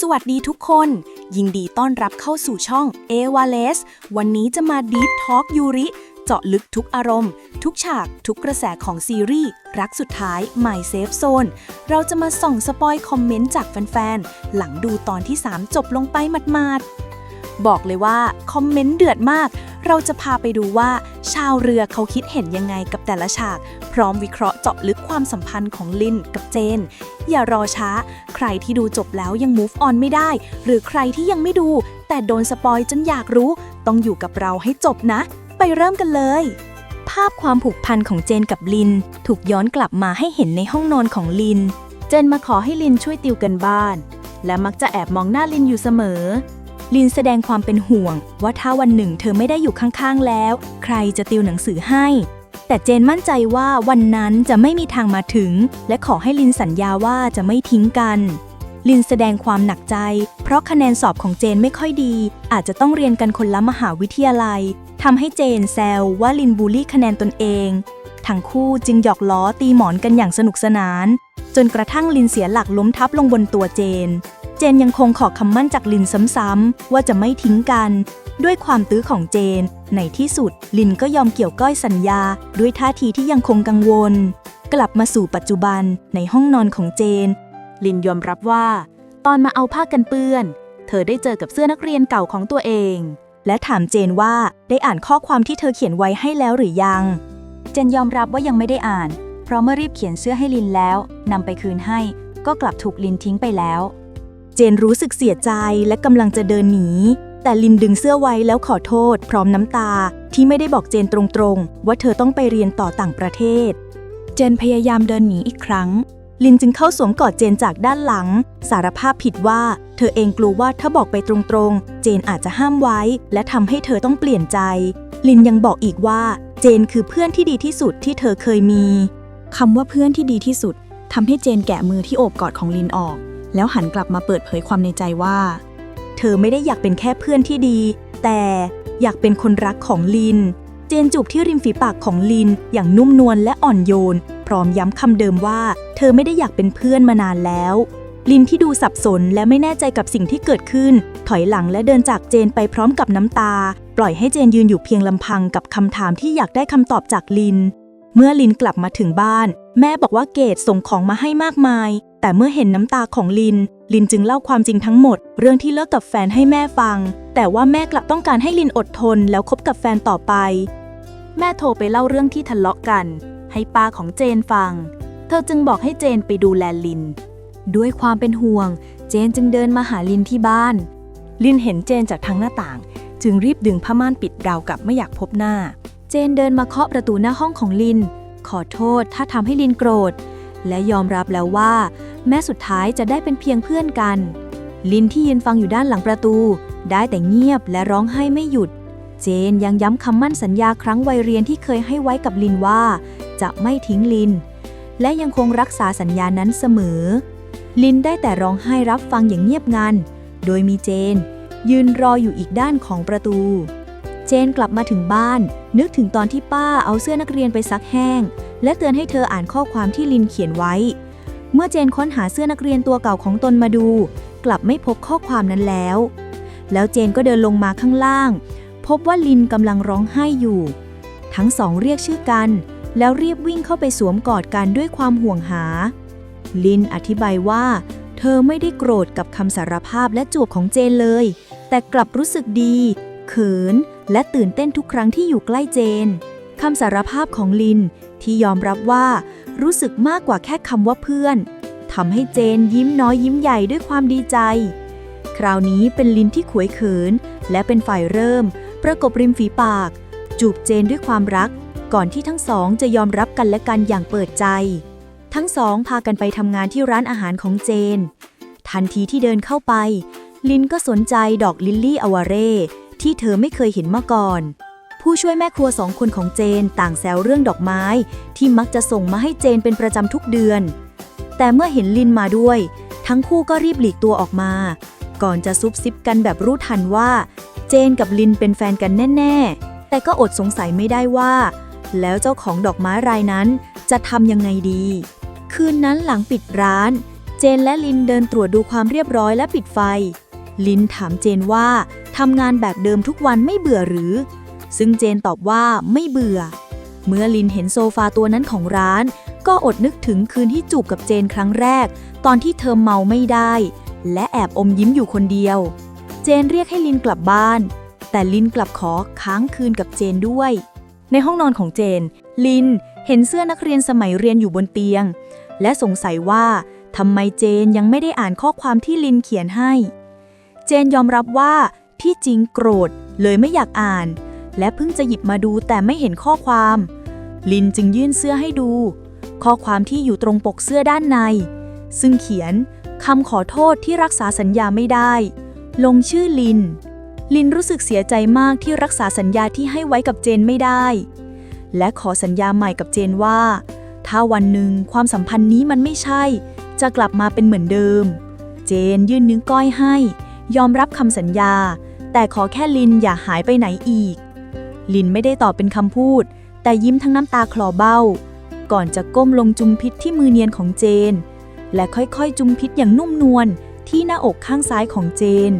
สวัสดีทุกคน ยินดีต้อนรับเข้าสู่ช่อง Ewales วันนี้จะมา Deep Talk ยูริเจาะลึกทุกอารมณ์ ทุกฉาก ทุกกระแสของซีรีส์รักสุดท้าย My Safe Zone เราจะมาส่องสปอยคอมเมนต์จากแฟนๆ หลังดูตอนที่ 3 จบลงไปหมาดๆบอกเลยว่าคอมเมนต์เดือดมาก เราจะพาไปดูว่าชาวเรือเขาคิดเห็นยังไงกับแต่ละฉาก พร้อมวิเคราะห์เจาะลึกความสัมพันธ์ของลินกับเจน อย่ารอช้า ใครที่ดูจบแล้วยัง move on ไม่ได้ หรือใครที่ยังไม่ดู แต่โดนสปอยจนอยากรู้ ต้องอยู่กับเราให้จบนะ ไปเริ่มกันเลย ภาพความผูกพันของเจนกับลินถูกย้อนกลับมาให้เห็นในห้องนอนของลิน เจนมาขอให้ลินช่วยติวกันบ้าน และมักจะแอบมองหน้าลินอยู่เสมอ ลินแสดงความเป็นห่วงว่าถ้าวันหนึ่งเธอไม่ได้อยู่ข้างๆแล้วใครจะติวหนังสือให้แต่เจนมั่นใจว่าวันนั้นจะไม่มีทางมาถึงและขอให้ลินสัญญาว่าจะไม่ทิ้งกันลินแสดงความหนักใจเพราะคะแนนสอบของเจนไม่ค่อยดีอาจจะต้องเรียนกันคนละมหาวิทยาลัยทำให้เจนแซวว่าลินบูลลี่คะแนนตนเองทั้งคู่จึงหยอกล้อตีหมอนกันอย่างสนุกสนานจนกระทั่งลินเสียหลักล้มทับลงบนตัวเจนยังคงขอคำมั่นจากลินซ้ำๆว่าจะไม่ทิ้งกันด้วยความตื้อของเจนในที่สุดลินก็ยอมเกี่ยวก้อยสัญญาด้วยท่าทีที่ยังคงกังวลกลับมาสู่ปัจจุบันในห้องนอนของเจนลินยอมรับว่าตอนมาเอาผ้ากันเปื้อนเธอได้เจอกับเสื้อนักเรียนเก่าของตัวเองและถามเจนว่าได้อ่านข้อความที่เธอเขียนไว้ให้แล้วหรือยังเจนยอมรับว่ายังไม่ได้อ่านเพราะเมื่อรีบเขียนเสื้อให้ลินแล้วนำไปคืนให้ก็กลับถูกลินทิ้งไปแล้วเจนรู้สึกเสียใจและกำลังจะเดินหนีแต่ลินดึงเสื้อไว้แล้วขอโทษพร้อมน้ำตาที่ไม่ได้บอกเจนตรงๆว่าเธอต้องไปเรียนต่อต่างประเทศเจนพยายามเดินหนีอีกครั้งลินจึงเข้าสวมกอดเจนจากด้านหลังสารภาพผิดว่าเธอเองกลัวว่าถ้าบอกไปตรงๆเจนอาจจะห้ามไว้และทำให้เธอต้องเปลี่ยนใจลินยังบอกอีกว่าเจนคือเพื่อนที่ดีที่สุดที่เธอเคยมีคำว่าเพื่อนที่ดีที่สุดทำให้เจนแกะมือที่โอบกอดของลินออกแล้วหันกลับมาเปิดเผยความในใจว่าเธอไม่ได้อยากเป็นแค่เพื่อนที่ดีแต่อยากเป็นคนรักของลินเจนจูบที่ริมฝีปากของลินอย่างนุ่มนวลและอ่อนโยนพร้อมย้ำคำเดิมว่าเธอไม่ได้อยากเป็นเพื่อนมานานแล้วลินที่ดูสับสนและไม่แน่ใจกับสิ่งที่เกิดขึ้นถอยหลังและเดินจากเจนไปพร้อมกับน้ำตาปล่อยให้เจนยืนอยู่เพียงลำพังกับคำถามที่อยากได้คำตอบจากลินเมื่อลินกลับมาถึงบ้านแม่บอกว่าเกดส่งของมาให้มากมายแต่เมื่อเห็นน้ำตาของลินจึงเล่าความจริงทั้งหมดเรื่องที่เลิกกับแฟนให้แม่ฟังแต่ว่าแม่กลับต้องการให้ลินอดทนแล้วคบกับแฟนต่อไปแม่โทรไปเล่าเรื่องที่ทะเลาะกันให้ป้าของเจนฟังเธอจึงบอกให้เจนไปดูแลลินด้วยความเป็นห่วงเจนจึงเดินมาหาลินที่บ้านลินเห็นเจนจากทางหน้าต่างจึงรีบดึงผ้าม่านปิดราวกับไม่อยากพบหน้าเจนเดินมาเคาะประตูหน้าห้องของลินขอโทษถ้าทำให้ลินโกรธและยอมรับแล้วว่าแม้สุดท้ายจะได้เป็นเพียงเพื่อนกันลินที่ยืนฟังอยู่ด้านหลังประตูได้แต่เงียบและร้องไห้ไม่หยุดเจนยังย้ำคำมั่นสัญญาครั้งวัยเรียนที่เคยให้ไว้กับลินว่าจะไม่ทิ้งลินและยังคงรักษาสัญญานั้นเสมอลินได้แต่ร้องไห้รับฟังอย่างเงียบงันโดยมีเจนยืนรออยู่อีกด้านของประตูเจนกลับมาถึงบ้านนึกถึงตอนที่ป้าเอาเสื้อนักเรียนไปซักแห้งและเตือนให้เธออ่านข้อความที่ลินเขียนไว้เมื่อเจนค้นหาเสื้อนักเรียนตัวเก่าของตนมาดูกลับไม่พบข้อความนั้นแล้วเจนก็เดินลงมาข้างล่างพบว่าลินกำลังร้องไห้อยู่ทั้งสองเรียกชื่อกันแล้วรีบวิ่งเข้าไปสวมกอดกันด้วยความห่วงหาลินอธิบายว่าเธอไม่ได้โกรธกับคำสารภาพและจูบของเจนเลยแต่กลับรู้สึกดีเขินและตื่นเต้นทุกครั้งที่อยู่ใกล้เจนคำสารภาพของลินที่ยอมรับว่ารู้สึกมากกว่าแค่คำว่าเพื่อนทำให้เจนยิ้มน้อยยิ้มใหญ่ด้วยความดีใจคราวนี้เป็นลินที่ขวยเขินและเป็นฝ่ายเริ่มประกบริมฝีปากจูบเจนด้วยความรักก่อนที่ทั้งสองจะยอมรับกันและกันอย่างเปิดใจทั้งสองพากันไปทำงานที่ร้านอาหารของเจนทันทีที่เดินเข้าไปลินก็สนใจดอกลิลลี่อวาเร่ที่เธอไม่เคยเห็นมาก่อนผู้ช่วยแม่ครัว2 คนของเจนต่างแซวเรื่องดอกไม้ที่มักจะส่งมาให้เจนเป็นประจำทุกเดือนแต่เมื่อเห็นลินมาด้วยทั้งคู่ก็รีบหลีกตัวออกมาก่อนจะซุบซิบกันแบบรู้ทันว่าเจนกับลินเป็นแฟนกันแน่ๆแต่ก็อดสงสัยไม่ได้ว่าแล้วเจ้าของดอกไม้รายนั้นจะทำยังไงดีคืนนั้นหลังปิดร้าน เจนและลินเดินตรวจดูความเรียบร้อยและปิดไฟลินถามเจนว่าทำงานแบบเดิมทุกวันไม่เบื่อหรือซึ่งเจนตอบว่าไม่เบื่อเมื่อลินเห็นโซฟาตัวนั้นของร้านก็อดนึกถึงคืนที่จูบกับเจนครั้งแรกตอนที่เธอเมาไม่ได้และแอบอมยิ้มอยู่คนเดียวเจนเรียกให้ลินกลับบ้านแต่ลินกลับขอค้างคืนกับเจนด้วยในห้องนอนของเจนลินเห็นเสื้อนักเรียนสมัยเรียนอยู่บนเตียงและสงสัยว่าทำไมเจนยังไม่ได้อ่านข้อความที่ลินเขียนให้เจนยอมรับว่าที่จริงโกรธเลยไม่อยากอ่านและเพิ่งจะหยิบมาดูแต่ไม่เห็นข้อความลินจึงยื่นเสื้อให้ดูข้อความที่อยู่ตรงปกเสื้อด้านในซึ่งเขียนคำขอโทษที่รักษาสัญญาไม่ได้ลงชื่อลินรู้สึกเสียใจมากที่รักษาสัญญาที่ให้ไว้กับเจนไม่ได้และขอสัญญาใหม่กับเจนว่าถ้าวันหนึ่งความสัมพันธ์นี้มันไม่ใช่จะกลับมาเป็นเหมือนเดิมเจนยื่นนิ้วก้อยให้ยอมรับคำสัญญาแต่ขอแค่ลินอย่าหายไปไหนอีกลินไม่ได้ตอบเป็นคำพูดแต่ยิ้มทั้งน้ำตาคลอเบ้าก่อนจะก้มลงจุมพิษที่มือเนียนของเจนและค่อยๆจุมพิษอย่างนุ่มนวลที่หน้าอกข้างซ้ายของเจน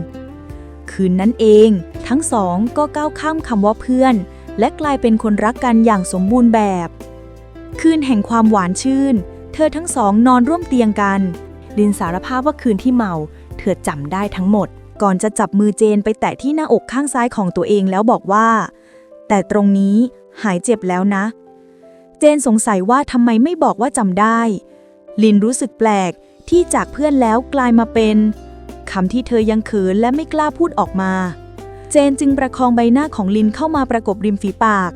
คืนนั้นเองทั้งสองก็ก้าวข้ามคำว่าเพื่อนและกลายเป็นคนรักกันอย่างสมบูรณ์แบบคืนแห่งความหวานชื่นเธอทั้งสองนอนร่วมเตียงกันลินสารภาพว่าคืนที่เมาเธอจำได้ทั้งหมดก่อนจะจับมือเจนไปแตะที่หน้าอกข้างซ้ายของตัวเองแล้วบอกว่าแต่ตรงนี้หายเจ็บแล้วนะเจนสงสัยว่าทำไมไม่บอกว่าจำได้ลินรู้สึกแปลกที่จากเพื่อนแล้วกลายมาเป็นคำที่เธอยังเขินและไม่กล้าพูดออกมาเจนจึงประคองใบหน้าของลินเข้ามาประกบริมฝีปาก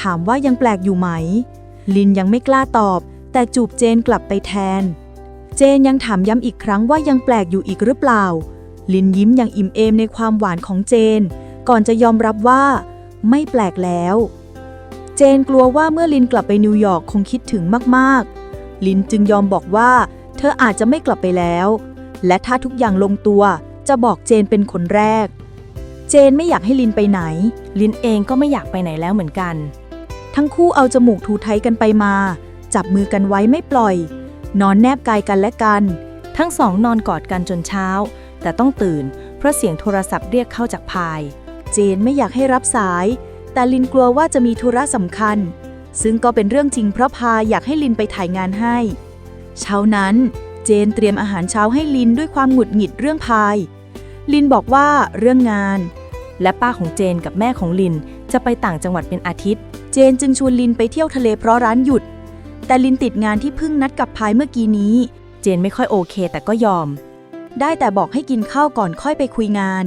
ถามว่ายังแปลกอยู่ไหมลินยังไม่กล้าตอบแต่จูบเจนกลับไปแทนเจนยังถามย้ำอีกครั้งว่ายังแปลกอยู่อีกหรือเปล่าลินยิ้มอย่างอิ่มเอมในความหวานของเจนก่อนจะยอมรับว่าไม่แปลกแล้วเจนกลัวว่าเมื่อลินกลับไปนิวยอร์กคงคิดถึงมากๆลินจึงยอมบอกว่าเธออาจจะไม่กลับไปแล้วและถ้าทุกอย่างลงตัวจะบอกเจนเป็นคนแรกเจนไม่อยากให้ลินไปไหนลินเองก็ไม่อยากไปไหนแล้วเหมือนกันทั้งคู่เอาจมูกถูไถกันไปมาจับมือกันไว้ไม่ปล่อยนอนแนบกายกันและกันทั้งสองนอนกอดกันจนเช้าแต่ต้องตื่นเพราะเสียงโทรศัพท์เรียกเข้าจากพายเจนไม่อยากให้รับสายแต่ลินกลัวว่าจะมีธุระสำคัญซึ่งก็เป็นเรื่องจริงเพราะพายอยากให้ลินไปถ่ายงานให้เช้านั้นเจนเตรียมอาหารเช้าให้ลินด้วยความหงุดหงิดเรื่องพายลินบอกว่าเรื่องงานและป้าของเจนกับแม่ของลินจะไปต่างจังหวัดเป็นอาทิตย์เจนจึงชวนลินไปเที่ยวทะเลเพราะร้านหยุดแต่ลินติดงานที่เพิ่งนัดกับพายเมื่อกี้นี้เจนไม่ค่อยโอเคแต่ก็ยอมได้แต่บอกให้กินข้าวก่อนค่อยไปคุยงาน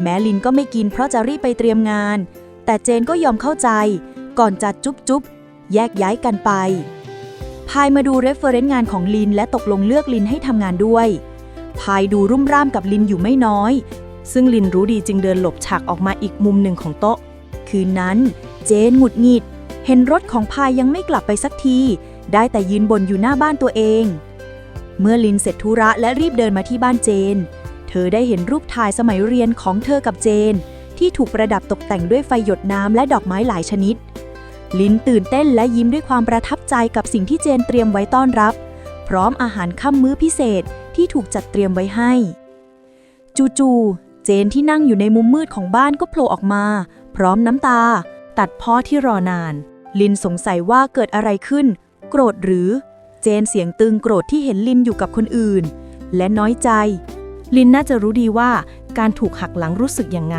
แม้ลินก็ไม่กินเพราะจะรีบไปเตรียมงานแต่เจนก็ยอมเข้าใจก่อนจัดจุ๊บแยกย้ายกันไปพายมาดูเรฟเฟอเรนซ์งานของลินและตกลงเลือกลินให้ทำงานด้วยพายดูรุ่มร่ามกับลินอยู่ไม่น้อยซึ่งลินรู้ดีจึงเดินหลบฉากออกมาอีกมุมหนึ่งของโต๊ะคืนนั้นเจนหงุดหงิดเห็นรถของพายยังไม่กลับไปสักทีได้แต่ยืนบ่นอยู่หน้าบ้านตัวเองเมื่อลินเสร็จธุระและรีบเดินมาที่บ้านเจนเธอได้เห็นรูปถ่ายสมัยเรียนของเธอกับเจนที่ถูกประดับตกแต่งด้วยไฟหยดน้ำและดอกไม้หลายชนิดลินตื่นเต้นและยิ้มด้วยความประทับใจกับสิ่งที่เจนเตรียมไว้ต้อนรับพร้อมอาหารค่ำมื้อพิเศษที่ถูกจัดเตรียมไว้ให้จู่ๆเจนที่นั่งอยู่ในมุมมืดของบ้านก็โผล่ออกมาพร้อมน้ำตาตัดพ้อที่รอนานลินสงสัยว่าเกิดอะไรขึ้นโกรธหรือเจนเสียงตึงโกรธที่เห็นลินอยู่กับคนอื่นและน้อยใจลินน่าจะรู้ดีว่าการถูกหักหลังรู้สึกยังไง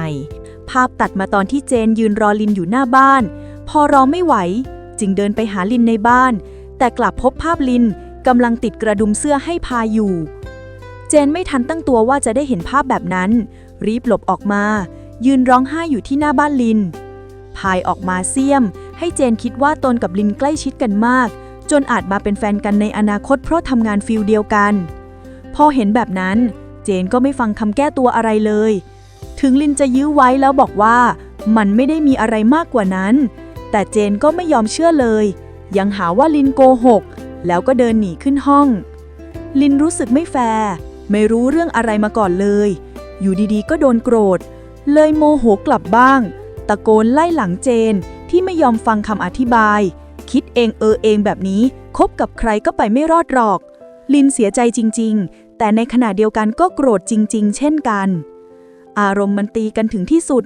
ภาพตัดมาตอนที่เจนยืนรอลินอยู่หน้าบ้านพอรอไม่ไหวจึงเดินไปหาลินในบ้านแต่กลับพบภาพลินกำลังติดกระดุมเสื้อให้พาอยู่เจนไม่ทันตั้งตัวว่าจะได้เห็นภาพแบบนั้นรีบหลบออกมายืนร้องไห้อยู่ที่หน้าบ้านลินพายออกมาเสี้ยมให้เจนคิดว่าตนกับลินใกล้ชิดกันมากจนอาจมาเป็นแฟนกันในอนาคตเพราะทำงานฟิลเดียวกันพอเห็นแบบนั้นเจนก็ไม่ฟังคำแก้ตัวอะไรเลยถึงลินจะยื้อไว้แล้วบอกว่ามันไม่ได้มีอะไรมากกว่านั้นแต่เจนก็ไม่ยอมเชื่อเลยยังหาว่าลินโกหกแล้วก็เดินหนีขึ้นห้องลินรู้สึกไม่แฟร์ไม่รู้เรื่องอะไรมาก่อนเลยอยู่ดีๆก็โดนโกรธเลยโมโหกลับบ้างตะโกนไล่หลังเจนที่ไม่ยอมฟังคำอธิบายคิดเองเองแบบนี้คบกับใครก็ไปไม่รอดหรอกลินเสียใจจริงๆ แต่ในขณะเดียวกันก็โกรธจริงๆเช่นกันอารมณ์มันตีกันถึงที่สุด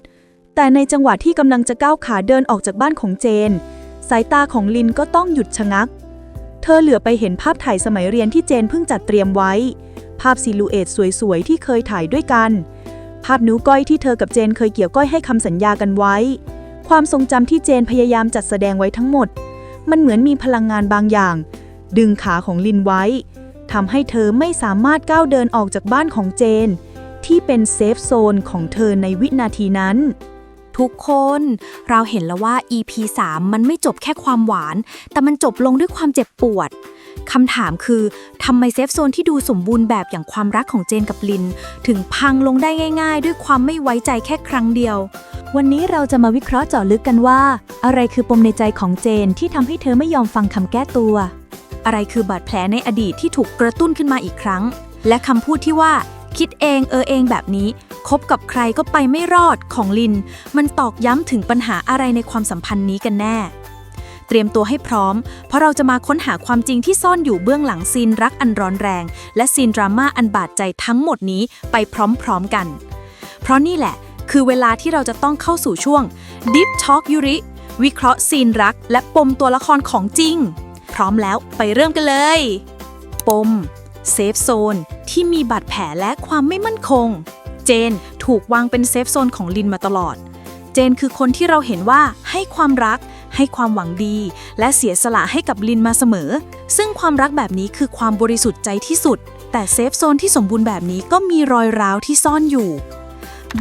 แต่ในจังหวะที่กำลังจะก้าวขาเดินออกจากบ้านของเจนสายตาของลินก็ต้องหยุดชะงักเธอเหลือไปเห็นภาพถ่ายสมัยเรียนที่เจนเพิ่งจัดเตรียมไว้ภาพซิลูเอตสวยๆที่เคยถ่ายด้วยกันภาพนิ้วก้อยที่เธอกับเจนเคยเกี่ยวก้อยให้คำสัญญากันไว้ความทรงจำที่เจนพยายามจัดแสดงไว้ทั้งหมดมันเหมือนมีพลังงานบางอย่างดึงขาของลินไว้ทำให้เธอไม่สามารถก้าวเดินออกจากบ้านของเจนที่เป็นเซฟโซนของเธอในวินาทีนั้นทุกคนเราเห็นแล้วว่า EP 3 มันไม่จบแค่ความหวานแต่มันจบลงด้วยความเจ็บปวดคำถามคือทำไมเซฟโซนที่ดูสมบูรณ์แบบอย่างความรักของเจนกับลินถึงพังลงได้ง่ายๆด้วยความไม่ไว้ใจแค่ครั้งเดียววันนี้เราจะมาวิเคราะห์เจาะลึกกันว่าอะไรคือปมในใจของเจนที่ทำให้เธอไม่ยอมฟังคำแก้ตัวอะไรคือบาดแผลในอดีตที่ถูกกระตุ้นขึ้นมาอีกครั้งและคำพูดที่ว่าคิดเองเองแบบนี้คบกับใครก็ไปไม่รอดของลินมันตอกย้ำถึงปัญหาอะไรในความสัมพันธ์นี้กันแน่เตรียมตัวให้พร้อมเพราะเราจะมาค้นหาความจริงที่ซ่อนอยู่เบื้องหลังซีนรักอันร้อนแรงและซีนดราม่าอันบาดใจทั้งหมดนี้ไปพร้อมๆกันเพราะนี่แหละคือเวลาที่เราจะต้องเข้าสู่ช่วง Deep Talk ยูริวิเคราะห์ซีนรักและปมตัวละครของจริงพร้อมแล้วไปเริ่มกันเลยปมเซฟโซนที่มีบาดแผลและความไม่มั่นคงเจนถูกวางเป็นเซฟโซนของลินมาตลอดเจนคือคนที่เราเห็นว่าให้ความรักให้ความหวังดีและเสียสละให้กับลินมาเสมอซึ่งความรักแบบนี้คือความบริสุทธิ์ใจที่สุดแต่เซฟโซนที่สมบูรณ์แบบนี้ก็มีรอยร้าวที่ซ่อนอยู่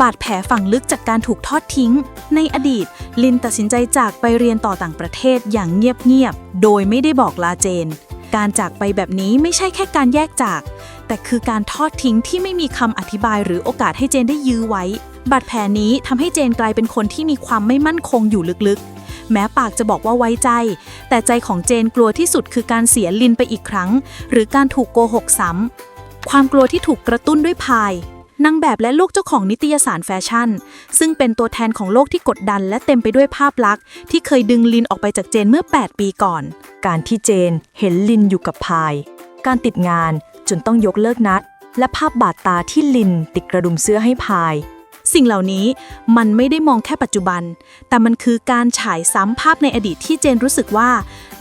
บาดแผลฝังลึกจากการถูกทอดทิ้งในอดีตลินตัดสินใจจากไปเรียนต่อต่างประเทศอย่างเงียบๆโดยไม่ได้บอกลาเจนการจากไปแบบนี้ไม่ใช่แค่การแยกจากแต่คือการทอดทิ้งที่ไม่มีคำอธิบายหรือโอกาสให้เจนได้ยื้อไว้บาดแผลนี้ทำให้เจนกลายเป็นคนที่มีความไม่มั่นคงอยู่ลึกๆแม้ปากจะบอกว่าไว้ใจแต่ใจของเจนกลัวที่สุดคือการเสียลินไปอีกครั้งหรือการถูกโกหกซ้ำความกลัวที่ถูกกระตุ้นด้วยพายนางแบบและลูกเจ้าของนิตยสารแฟชั่นซึ่งเป็นตัวแทนของโลกที่กดดันและเต็มไปด้วยภาพลักษณ์ที่เคยดึงลินออกไปจากเจนเมื่อ8 ปีก่อนการที่เจนเห็นลินอยู่กับพายการติดงานจนต้องยกเลิกนัดและภาพบาดตาที่ลินติดกระดุมเสื้อให้พายสิ่งเหล่านี้มันไม่ได้มองแค่ปัจจุบันแต่มันคือการฉายซ้ำภาพในอดีตที่เจนรู้สึกว่า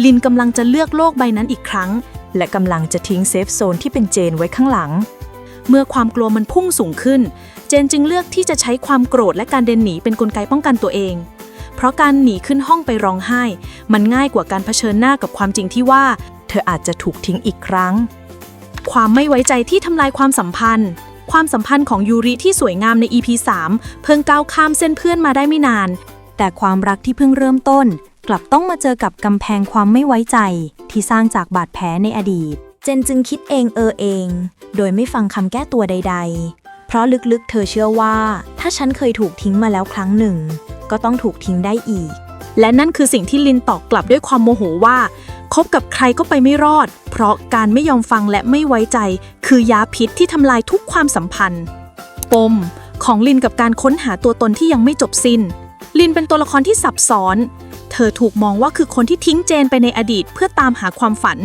ลินกำลังจะเลือกโลกใบนั้นอีกครั้งและกำลังจะทิ้งเซฟโซนที่เป็นเจนไว้ข้างหลังเมื่อความกลัวมันพุ่งสูงขึ้นเจนจึงเลือกที่จะใช้ความโกรธและการเดินหนีเป็นกลไกป้องกันตัวเองเพราะการหนีขึ้นห้องไปร้องไห้มันง่ายกว่าการเผชิญหน้ากับความจริงที่ว่าเธออาจจะถูกทิ้งอีกครั้งความไม่ไว้ใจที่ทำลายความสัมพันธ์ของยูริที่สวยงามใน EP 3 เพิ่งก้าวข้ามเส้นเพื่อนมาได้ไม่นานแต่ความรักที่เพิ่งเริ่มต้นกลับต้องมาเจอกับกำแพงความไม่ไว้ใจที่สร้างจากบาดแผลในอดีตเจนจึงคิดเองเองโดยไม่ฟังคำแก้ตัวใดๆเพราะลึกๆเธอเชื่อว่าถ้าฉันเคยถูกทิ้งมาแล้วครั้งหนึ่งก็ต้องถูกทิ้งได้อีกและนั่นคือสิ่งที่ลินตอบกลับด้วยความโมโหว่าคบกับใครก็ไปไม่รอดเพราะการไม่ยอมฟังและไม่ไว้ใจคือยาพิษที่ทำลายทุกความสัมพันธ์ปมของลินกับการค้นหาตัวตนที่ยังไม่จบสิ้นลินเป็นตัวละครที่ซับซ้อนเธอถูกมองว่าคือคนที่ทิ้งเจนไปในอดีตเพื่อตามหาความฝัน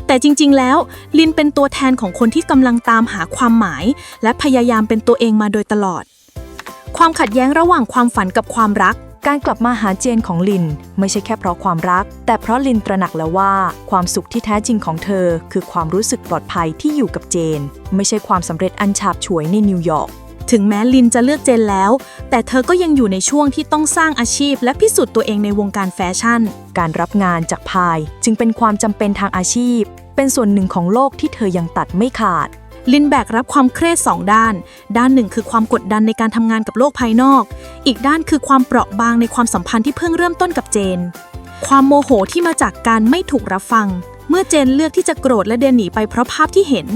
แต่จริงๆแล้วลินเป็นตัวแทนของคนที่กำลังตามหาความหมายและพยายามเป็นตัวเองมาโดยตลอดความขัดแย้งระหว่างความฝันกับความรักการกลับมาหาเจนของลินไม่ใช่แค่เพราะความรักแต่เพราะลินตระหนักแล้วว่าความสุขที่แท้จริงของเธอคือความรู้สึกปลอดภัยที่อยู่กับเจนไม่ใช่ความสำเร็จอันฉาบฉวยในนิวยอร์กถึงแม้ลินจะเลือกเจนแล้วแต่เธอก็ยังอยู่ในช่วงที่ต้องสร้างอาชีพและพิสูจน์ตัวเองในวงการแฟชั่นการรับงานจากพายจึงเป็นความจำเป็นทางอาชีพเป็นส่วนหนึ่งของโลกที่เธอยังตัดไม่ขาดลินแบกรับความเครียด2 ด้านหนึ่งคือความกดดันในการทำงานกับโลกภายนอกอีกด้านคือความเปราะบางในความสัมพันธ์ที่เพิ่งเริ่มต้นกับเจนความโมโหที่มาจากการไม่ถูกรับฟังเมื่อเจนเลือกที่จะโกรธและเดินหนีไปเพราะภาพที่เห็น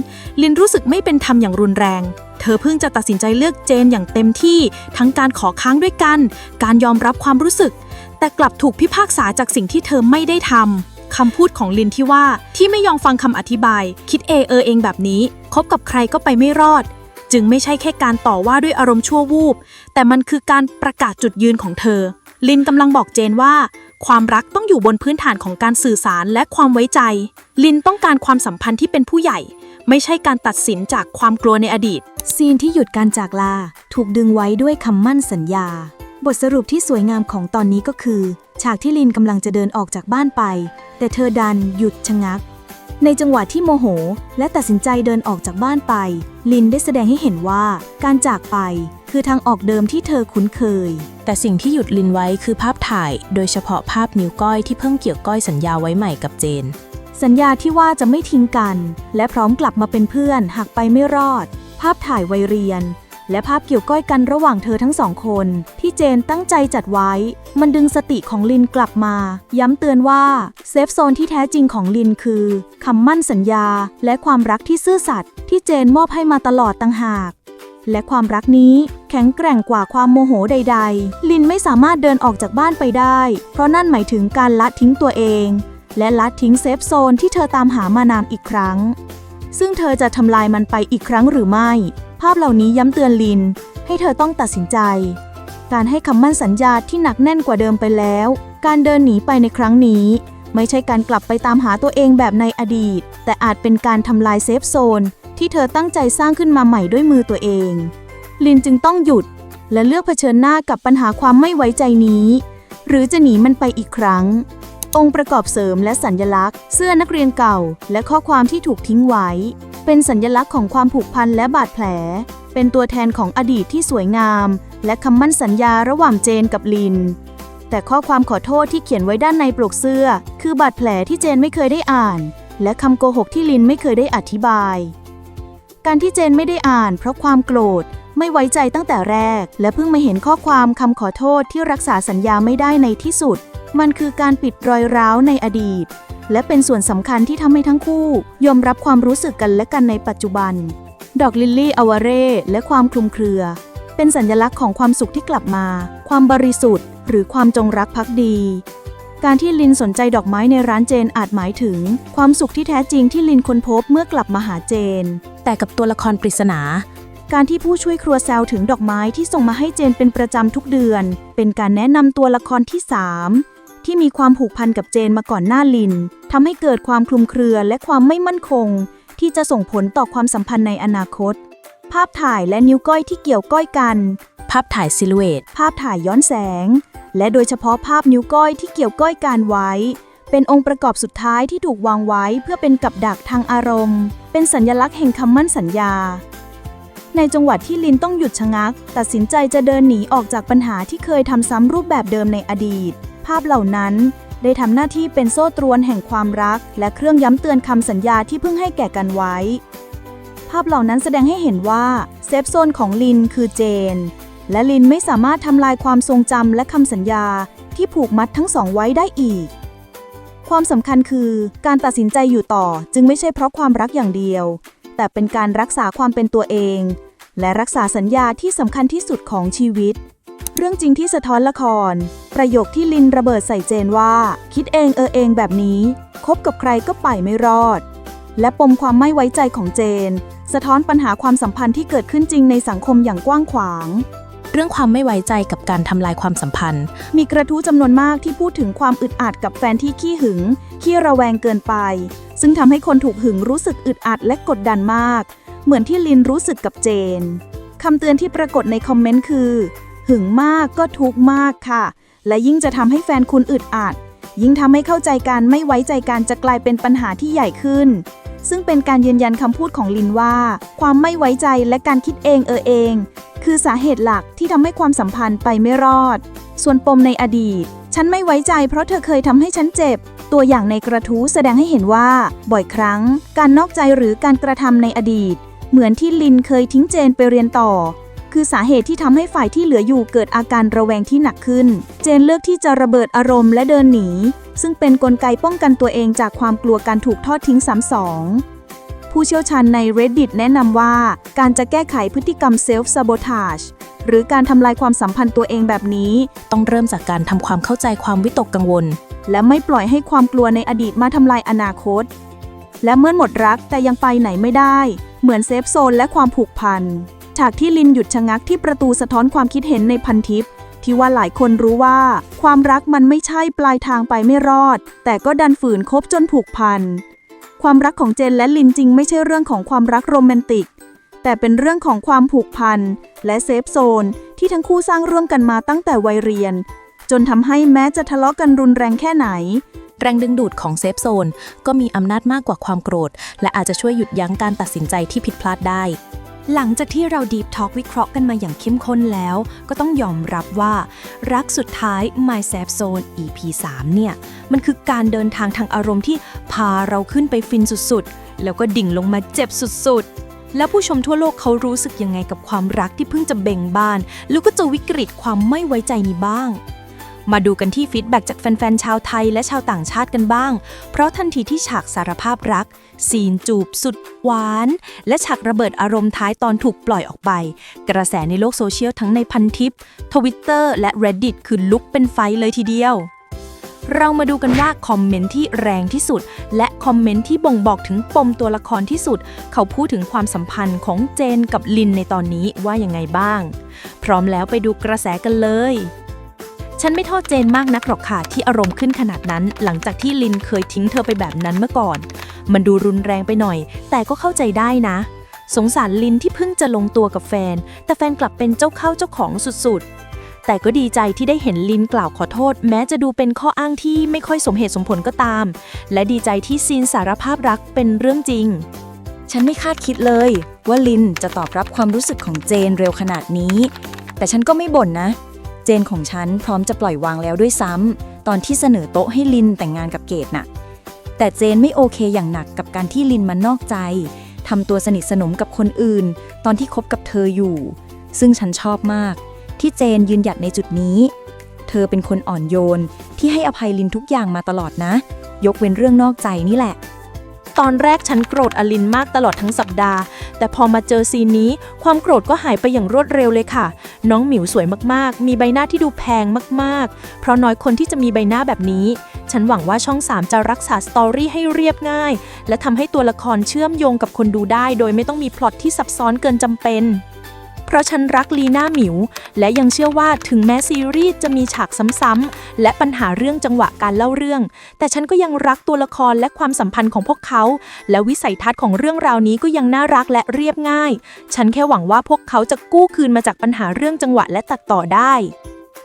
ลินรู้สึกไม่เป็นธรรมอย่างรุนแรงเธอเพิ่งจะตัดสินใจเลือกเจนอย่างเต็มที่ทั้งการขอค้างด้วยกันการยอมรับความรู้สึกแต่กลับถูกพิพากษาจากสิ่งที่เธอไม่ได้ทำคำพูดของลินที่ว่าที่ไม่ยอมฟังคำอธิบายคิดเองแบบนี้คบกับใครก็ไปไม่รอดจึงไม่ใช่แค่การต่อว่าด้วยอารมณ์ชั่ววูบแต่มันคือการประกาศจุดยืนของเธอลินกำลังบอกเจนว่าความรักต้องอยู่บนพื้นฐานของการสื่อสารและความไว้ใจลินต้องการความสัมพันธ์ที่เป็นผู้ใหญ่ ไม่ใช่การตัดสินจากความกลัวในอดีต ซีนที่หยุดการจากลาถูกดึงไว้ด้วยคำมั่นสัญญา บทสรุปที่สวยงามของตอนนี้ก็คือฉากที่ลินกำลังจะเดินออกจากบ้านไปแต่เธอดันหยุดชะงักในจังหวะที่โมโหและตัดสินใจเดินออกจากบ้านไปลินได้แสดงให้เห็นว่าการจากไปคือทางออกเดิมที่เธอคุ้นเคยแต่สิ่งที่หยุดลินไว้คือภาพถ่ายโดยเฉพาะภาพนิ้วก้อยที่เพิ่งเกี่ยวก้อยสัญญาไว้ใหม่กับเจนสัญญาที่ว่าจะไม่ทิ้งกันและพร้อมกลับมาเป็นเพื่อนหากไปไม่รอดภาพถ่ายวัยเรียนและภาพเกี่ยวก้อยกันระหว่างเธอทั้งสองคนที่เจนตั้งใจจัดไว้มันดึงสติของลินกลับมาย้ำเตือนว่าเซฟโซนที่แท้จริงของลินคือคำมั่นสัญญาและความรักที่ซื่อสัตย์ที่เจนมอบให้มาตลอดต่างหากและความรักนี้แข็งแกร่งกว่าความโมโหใดๆลินไม่สามารถเดินออกจากบ้านไปได้เพราะนั่นหมายถึงการละทิ้งตัวเองและละทิ้งเซฟโซนที่เธอตามหามานานอีกครั้งซึ่งเธอจะทำลายมันไปอีกครั้งหรือไม่ภาพเหล่านี้ย้ำเตือนลินให้เธอต้องตัดสินใจการให้คำมั่นสัญญาที่หนักแน่นกว่าเดิมไปแล้วการเดินหนีไปในครั้งนี้ไม่ใช่การกลับไปตามหาตัวเองแบบในอดีตแต่อาจเป็นการทำลายเซฟโซนที่เธอตั้งใจสร้างขึ้นมาใหม่ด้วยมือตัวเองลินจึงต้องหยุดและเลือกเผชิญหน้ากับปัญหาความไม่ไว้ใจนี้หรือจะหนีมันไปอีกครั้งองค์ประกอบเสริมและสัญลักษณ์เสื้อนักเรียนเก่าและข้อความที่ถูกทิ้งไว้เป็นสัญลักษณ์ของความผูกพันและบาดแผลเป็นตัวแทนของอดีตที่สวยงามและคำมั่นสัญญาระหว่างเจนกับลินแต่ข้อความขอโทษที่เขียนไว้ด้านในปกเสื้อคือบาดแผลที่เจนไม่เคยได้อ่านและคำโกหกที่ลินไม่เคยได้อธิบายการที่เจนไม่ได้อ่านเพราะความโกรธไม่ไว้ใจตั้งแต่แรกและเพิ่งมาเห็นข้อความคำขอโทษที่รักษาสัญญาไม่ได้ในที่สุดมันคือการปิดรอยร้าวในอดีตและเป็นส่วนสำคัญที่ทำให้ทั้งคู่ยอมรับความรู้สึกกันและกันในปัจจุบันดอกลิลลี่อวาเร่และความคลุมเครือเป็นสัญลักษณ์ของความสุขที่กลับมาความบริสุทธิ์หรือความจงรักภักดีการที่ลินสนใจดอกไม้ในร้านเจนอาจหมายถึงความสุขที่แท้จริงที่ลินค้นพบเมื่อกลับมาหาเจนแต่กับตัวละครปริศนาการที่ผู้ช่วยครัวแซวถึงดอกไม้ที่ส่งมาให้เจนเป็นประจำทุกเดือนเป็นการแนะนำตัวละครที่3ที่มีความผูกพันกับเจนมาก่อนหน้าลินทำให้เกิดความคลุมเครือและความไม่มั่นคงที่จะส่งผลต่อความสัมพันธ์ในอนาคตภาพถ่ายและนิ้วก้อยที่เกี่ยวก้อยกันภาพถ่ายซิลูเอตภาพถ่ายย้อนแสงและโดยเฉพาะภาพนิ้วก้อยที่เกี่ยวก้อยกันไว้เป็นองค์ประกอบสุดท้ายที่ถูกวางไว้เพื่อเป็นกับดักทางอารมณ์เป็นสัญลักษณ์แห่งคำมั่นสัญญาในจังหวะที่ลินต้องหยุดชะงักตัดสินใจจะเดินหนีออกจากปัญหาที่เคยทำซ้ำรูปแบบเดิมในอดีตภาพเหล่านั้นได้ทำหน้าที่เป็นโซ่ตรวนแห่งความรักและเครื่องย้ำเตือนคำสัญญาที่เพิ่งให้แก่กันไว้ภาพเหล่านั้นแสดงให้เห็นว่าเซฟโซนของลินคือเจนและลินไม่สามารถทำลายความทรงจำและคำสัญญาที่ผูกมัดทั้งสองไว้ได้อีกความสำคัญคือการตัดสินใจอยู่ต่อจึงไม่ใช่เพราะความรักอย่างเดียวแต่เป็นการรักษาความเป็นตัวเองและรักษาสัญญาที่สำคัญที่สุดของชีวิตเรื่องจริงที่สะท้อนละครประโยคที่ลินระเบิดใส่เจนว่าคิดเองเองแบบนี้คบกับใครก็ไปไม่รอดและปมความไม่ไว้ใจของเจนสะท้อนปัญหาความสัมพันธ์ที่เกิดขึ้นจริงในสังคมอย่างกว้างขวางเรื่องความไม่ไว้ใจกับการทำลายความสัมพันธ์มีกระทู้จำนวนมากที่พูดถึงความอึดอัดกับแฟนที่ขี้หึงขี้ระแวงเกินไปซึ่งทำให้คนถูกหึงรู้สึกอึดอัดและกดดันมากเหมือนที่ลินรู้สึกกับเจนคำเตือนที่ปรากฏในคอมเมนต์คือหึงมากก็ทุกข์มากค่ะและยิ่งจะทำให้แฟนคุณอึดอัดยิ่งทำให้เข้าใจกันไม่ไว้ใจกันจะกลายเป็นปัญหาที่ใหญ่ขึ้นซึ่งเป็นการยืนยันคำพูดของลินว่าความไม่ไว้ใจและการคิดเองคือสาเหตุหลักที่ทำให้ความสัมพันธ์ไปไม่รอดส่วนปมในอดีตฉันไม่ไว้ใจเพราะเธอเคยทำให้ฉันเจ็บตัวอย่างในกระทู้แสดงให้เห็นว่าบ่อยครั้งการนอกใจหรือการกระทำในอดีตเหมือนที่ลินเคยทิ้งเจนไปเรียนต่อคือสาเหตุที่ทำให้ฝ่ายที่เหลืออยู่เกิดอาการระแวงที่หนักขึ้นเจนเลือกที่จะระเบิดอารมณ์และเดินหนีซึ่งเป็นกลไกป้องกันตัวเองจากความกลัวการถูกทอดทิ้งซ้ำสองผู้เชี่ยวชาญใน Reddit แนะนำว่าการจะแก้ไขพฤติกรรม self-sabotage หรือการทำลายความสัมพันธ์ตัวเองแบบนี้ต้องเริ่มจากการทำความเข้าใจความวิตกกังวลและไม่ปล่อยให้ความกลัวในอดีตมาทำลายอนาคตและเมื่อหมดรักแต่ยังไปไหนไม่ได้เหมือนเซฟโซนและความผูกพันฉากที่ลินหยุดชะงักที่ประตูสะท้อนความคิดเห็นในพันทิปที่ว่าหลายคนรู้ว่าความรักมันไม่ใช่ปลายทางไปไม่รอดแต่ก็ดันฝืนคบจนผูกพัน ความรักของเจนและลินจริงไม่ใช่เรื่องของความรักโรแมนติกแต่เป็นเรื่องของความผูกพันและเซฟโซนที่ทั้งคู่สร้างร่วมกันมาตั้งแต่วัยเรียนจนทำให้แม้จะทะเลาะกันรุนแรงแค่ไหนแรงดึงดูดของเซฟโซนก็มีอำนาจมากกว่าความโกรธและอาจจะช่วยหยุดยั้งการตัดสินใจที่ผิดพลาดได้หลังจากที่เรา Deep Talk วิเคราะห์กันมาอย่างเข้มข้นแล้วก็ต้องยอมรับว่ารักสุดท้าย My Safe Zone EP 3 เนี่ยมันคือการเดินทางทางอารมณ์ที่พาเราขึ้นไปฟินสุดๆแล้วก็ดิ่งลงมาเจ็บสุดๆแล้วผู้ชมทั่วโลกเขารู้สึกยังไงกับความรักที่เพิ่งจะเบ่งบานแล้วก็เจอวิกฤตความไม่ไว้ใจนี้บ้างมาดูกันที่ฟีดแบ็กจากแฟนๆชาวไทยและชาวต่างชาติกันบ้างเพราะทันทีที่ฉากสารภาพรักซีนจูบสุดหวานและฉากระเบิดอารมณ์ท้ายตอนถูกปล่อยออกไปกระแสในโลกโซเชียลทั้งในพันทิป Twitter และ Reddit คือลุกเป็นไฟเลยทีเดียวเรามาดูกันว่าคอมเมนต์ที่แรงที่สุดและคอมเมนต์ที่บ่งบอกถึงปมตัวละครที่สุดเขาพูดถึงความสัมพันธ์ของเจนกับลินในตอนนี้ว่ายังไงบ้างพร้อมแล้วไปดูกระแสกันเลยฉันไม่โทษเจนมากนักหรอกค่ะที่อารมณ์ขึ้นขนาดนั้นหลังจากที่ลินเคยทิ้งเธอไปแบบนั้นเมื่อก่อนมันดูรุนแรงไปหน่อยแต่ก็เข้าใจได้นะสงสารลินที่เพิ่งจะลงตัวกับแฟนแต่แฟนกลับเป็นเจ้าเข้าเจ้าของสุดๆแต่ก็ดีใจที่ได้เห็นลินกล่าวขอโทษแม้จะดูเป็นข้ออ้างที่ไม่ค่อยสมเหตุสมผลก็ตามและดีใจที่ซีนสารภาพรักเป็นเรื่องจริงฉันไม่คาดคิดเลยว่าลินจะตอบรับความรู้สึกของเจนเร็วขนาดนี้แต่ฉันก็ไม่บ่นนะเจนของฉันพร้อมจะปล่อยวางแล้วด้วยซ้ำตอนที่เสนอโต๊ะให้ลินแต่งงานกับเกดน่ะแต่เจนไม่โอเคอย่างหนักกับการที่ลินมันนอกใจทำตัวสนิทสนมกับคนอื่นตอนที่คบกับเธออยู่ซึ่งฉันชอบมากที่เจนยืนหยัดในจุดนี้เธอเป็นคนอ่อนโยนที่ให้อภัยลินทุกอย่างมาตลอดนะยกเว้นเรื่องนอกใจนี่แหละตอนแรกฉันโกรธอลินมากตลอดทั้งสัปดาห์แต่พอมาเจอซีนนี้ความโกรธก็หายไปอย่างรวดเร็วเลยค่ะน้องหมิวสวยมากๆมีใบหน้าที่ดูแพงมากๆเพราะน้อยคนที่จะมีใบหน้าแบบนี้ฉันหวังว่าช่อง3จะรักษาสตอรี่ให้เรียบง่ายและทำให้ตัวละครเชื่อมโยงกับคนดูได้โดยไม่ต้องมีพล็อตที่ซับซ้อนเกินจำเป็นเพราะฉันรักลีน่าหมิวและยังเชื่อว่าถึงแม้ซีรีส์จะมีฉากซ้ำๆและปัญหาเรื่องจังหวะการเล่าเรื่องแต่ฉันก็ยังรักตัวละครและความสัมพันธ์ของพวกเขาและวิสัยทัศน์ของเรื่องราวนี้ก็ยังน่ารักและเรียบง่ายฉันแค่หวังว่าพวกเขาจะกู้คืนมาจากปัญหาเรื่องจังหวะและตัดต่อได้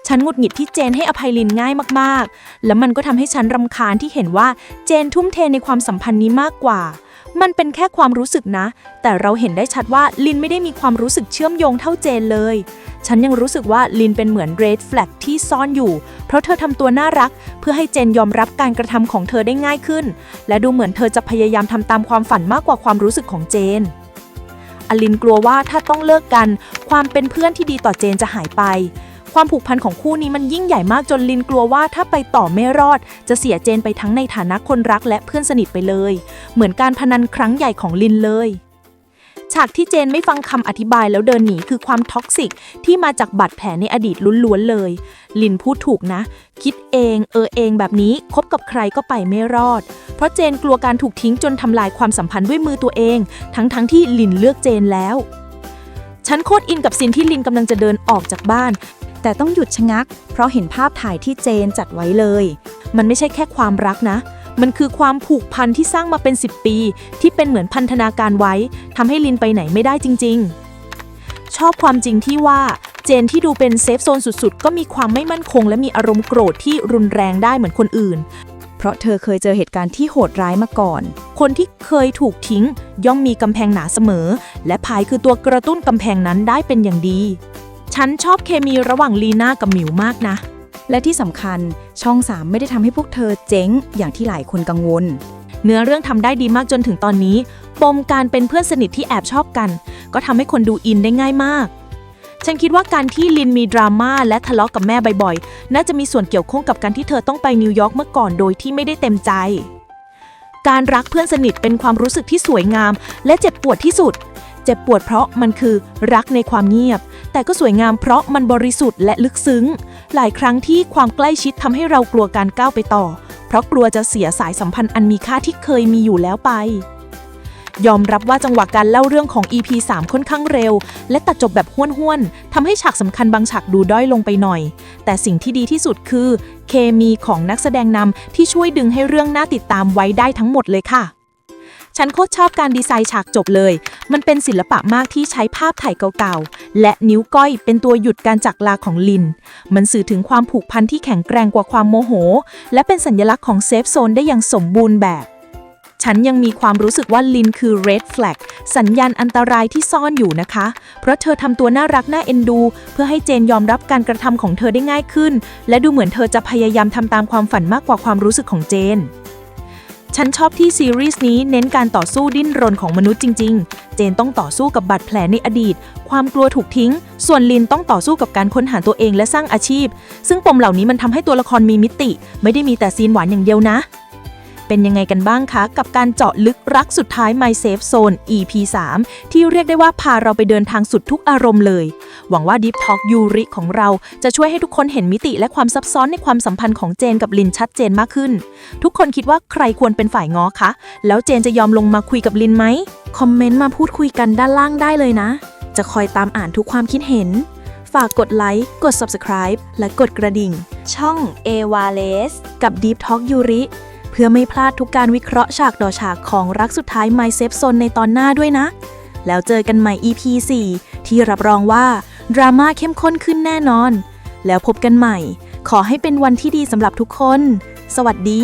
ฉันหงุดหงิดที่เจนให้อภัยลินง่ายมากๆและมันก็ทำให้ฉันรำคาญที่เห็นว่าเจนทุ่มเทในความสัมพันธ์นี้มากกว่ามันเป็นแค่ความรู้สึกนะแต่เราเห็นได้ชัดว่าลินไม่ได้มีความรู้สึกเชื่อมโยงเท่าเจนเลยฉันยังรู้สึกว่าลินเป็นเหมือน red flag ที่ซ่อนอยู่เพราะเธอทำตัวน่ารักเพื่อให้เจนยอมรับการกระทำของเธอได้ง่ายขึ้นและดูเหมือนเธอจะพยายามทำตามความฝันมากกว่าความรู้สึกของเจนอลินกลัวว่าถ้าต้องเลิกกันความเป็นเพื่อนที่ดีต่อเจนจะหายไปความผูกพันของคู่นี้มันยิ่งใหญ่มากจนลินกลัวว่าถ้าไปต่อไม่รอดจะเสียเจนไปทั้งในฐานะคนรักและเพื่อนสนิทไปเลยเหมือนการพนันครั้งใหญ่ของลินเลยฉากที่เจนไม่ฟังคำอธิบายแล้วเดินหนีคือความท็อกซิกที่มาจากบาดแผลในอดีตล้วนๆเลยลินพูดถูกนะคิดเองเองแบบนี้คบกับใครก็ไปไม่รอดเพราะเจนกลัวการถูกทิ้งจนทำลายความสัมพันธ์ด้วยมือตัวเองทั้งที่ลินเลือกเจนแล้วฉันโคตรอินกับซีนที่ลินกำลังจะเดินออกจากบ้านแต่ต้องหยุดชะงักเพราะเห็นภาพถ่ายที่เจนจัดไว้เลยมันไม่ใช่แค่ความรักนะมันคือความผูกพันที่สร้างมาเป็น10 ปีที่เป็นเหมือนพันธนาการไว้ทำให้ลินไปไหนไม่ได้จริงๆชอบความจริงที่ว่าเจนที่ดูเป็นเซฟโซนสุดๆก็มีความไม่มั่นคงและมีอารมณ์โกรธที่รุนแรงได้เหมือนคนอื่นเพราะเธอเคยเจอเหตุการณ์ที่โหดร้ายมาก่อนคนที่เคยถูกทิ้งย่อมมีกำแพงหนาเสมอและพายคือตัวกระตุ้นกำแพงนั้นได้เป็นอย่างดีฉันชอบเคมีระหว่างลีน่ากับหมิวมากนะและที่สำคัญช่อง3ไม่ได้ทำให้พวกเธอเจ๊งอย่างที่หลายคนกังวลเนื้อเรื่องทำได้ดีมากจนถึงตอนนี้ปมการเป็นเพื่อนสนิทที่แอบชอบกันก็ทำให้คนดูอินได้ง่ายมากฉันคิดว่าการที่ลินมีดราม่าและทะเลาะกับแม่บ่อยๆน่าจะมีส่วนเกี่ยวข้องกับการที่เธอต้องไปนิวยอร์กเมื่อก่อนโดยที่ไม่ได้เต็มใจการรักเพื่อนสนิทเป็นความรู้สึกที่สวยงามและเจ็บปวดที่สุดเจ็บปวดเพราะมันคือรักในความเงียบแต่ก็สวยงามเพราะมันบริสุทธิ์และลึกซึ้งหลายครั้งที่ความใกล้ชิดทำให้เรากลัวการก้าวไปต่อเพราะกลัวจะเสียสายสัมพันธ์อันมีค่าที่เคยมีอยู่แล้วไปยอมรับว่าจังหวะการเล่าเรื่องของ EP 3 ค่อนข้างเร็วและตัดจบแบบห้วนๆทำให้ฉากสำคัญบางฉากดูด้อยลงไปหน่อยแต่สิ่งที่ดีที่สุดคือเคมีของนักแสดงนำที่ช่วยดึงให้เรื่องน่าติดตามไว้ได้ทั้งหมดเลยค่ะ ฉันโคตรชอบการดีไซน์ฉากจบเลย มันเป็นศิลปะมากที่ใช้ภาพถ่ายเก่าๆ และนิ้วก้อยเป็นตัวหยุดการจากลาของลิน มันสื่อถึงความผูกพันที่แข็งแกร่งกว่าความโมโห และเป็นสัญลักษณ์ของเซฟโซนได้อย่างสมบูรณ์แบบ ฉันยังมีความรู้สึกว่าลินคือ red flag สัญญาณอันตรายที่ซ่อนอยู่นะคะ เพราะเธอทำตัวน่ารักน่าเอ็นดู เพื่อให้เจนยอมรับการกระทำของเธอได้ง่ายขึ้น และดูเหมือนเธอจะพยายามทำตามความฝันมากกว่าความรู้สึกของเจน ฉันชอบที่ซีรีส์นี้เน้นการต่อสู้ดิ้นรนของมนุษย์จริงๆ เจนต้องต่อสู้กับบาดแผลในอดีต ความกลัวถูกทิ้ง ส่วนลินต้องต่อสู้กับการค้นหาตัวเองและสร้างอาชีพ ซึ่งปมเหล่านี้มันทำให้ตัวละครมีมิติ ไม่ได้มีแต่ซีนหวานอย่างเดียวนะ เป็นยังไงกันบ้างคะกับการเจาะลึกรักสุดท้าย My Safe Zone EP 3 ที่เรียกได้ว่าพาเราไปเดินทางสุดทุกอารมณ์เลย หวังว่า Deep Talk ยูริของเราจะช่วยให้ทุกคนเห็นมิติและความซับซ้อนในความสัมพันธ์ของเจนกับลินชัดเจนมากขึ้น ทุกคนคิดว่าใครควรเป็นฝ่ายง้อคะ แล้วเจนจะยอมลงมาคุยกับลินไหม คอมเมนต์มาพูดคุยกันด้านล่างได้เลยนะ จะคอยตามอ่านทุกความคิดเห็น ฝากกดไลค์ กด Subscribe และกดกระดิ่ง ช่อง Awales กับ Deep Talk ยูริเพื่อไม่พลาดทุกการวิเคราะห์ฉากต่อฉากของรักสุดท้าย My Safe Zone ในตอนหน้าด้วยนะ แล้วเจอกันใหม่ EP 4 ที่รับรองว่าดราม่าเข้มข้นขึ้นแน่นอน แล้วพบกันใหม่ ขอให้เป็นวันที่ดีสำหรับทุกคน สวัสดี